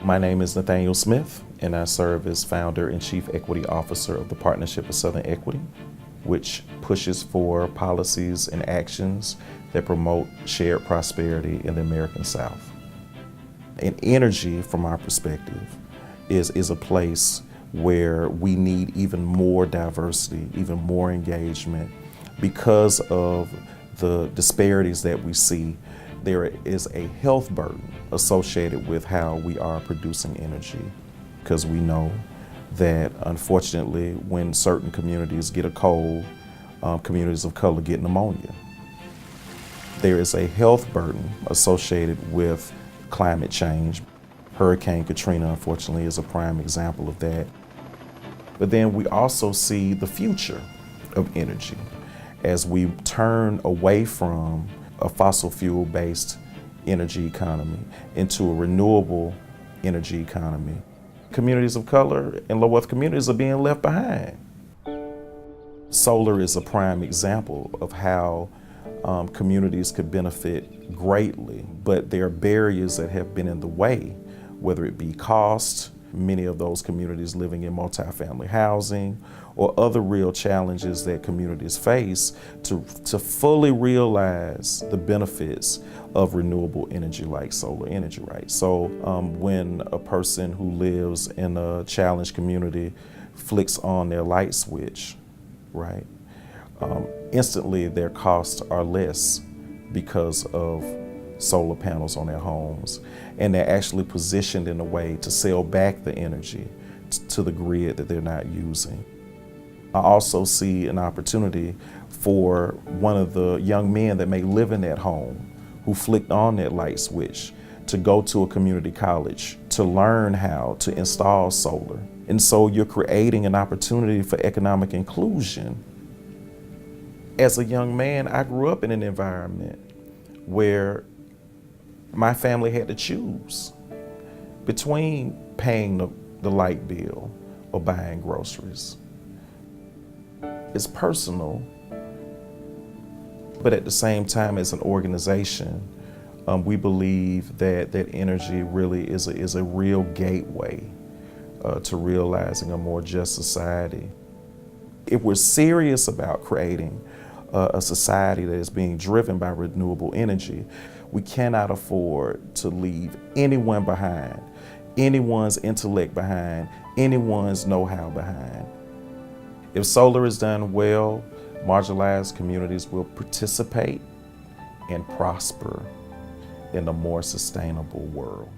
My name is Nathaniel Smith, and I serve as founder and chief equity officer of the Partnership of Southern Equity, which pushes for policies and actions that promote shared prosperity in the American South. And energy, from our perspective, is a place where we need even more diversity, even more engagement, because of the disparities that we see. There is a health burden associated with how we are producing energy, because we know that unfortunately when certain communities get a cold, communities of color get pneumonia. There is a health burden associated with climate change. Hurricane Katrina, unfortunately, is a prime example of that. But then we also see the future of energy as we turn away from a fossil fuel-based energy economy into a renewable energy economy. Communities of color and low-wealth communities are being left behind. Solar is a prime example of how communities could benefit greatly, but there are barriers that have been in the way, whether it be cost, many of those communities living in multifamily housing, or other real challenges that communities face to fully realize the benefits of renewable energy like solar energy, right? So when a person who lives in a challenged community flicks on their light switch, right, instantly their costs are less because of solar panels on their homes, and they're actually positioned in a way to sell back the energy to the grid that they're not using. I also see an opportunity for one of the young men that may live in that home who flicked on that light switch to go to a community college to learn how to install solar. And so you're creating an opportunity for economic inclusion. As a young man, I grew up in an environment where my family had to choose between paying the light bill or buying groceries. It's personal, but at the same time, as an organization, we believe that energy really is a real gateway to realizing a more just society. If we're serious about creating a society that is being driven by renewable energy, we cannot afford to leave anyone behind, anyone's intellect behind, anyone's know-how behind. If solar is done well, marginalized communities will participate and prosper in a more sustainable world.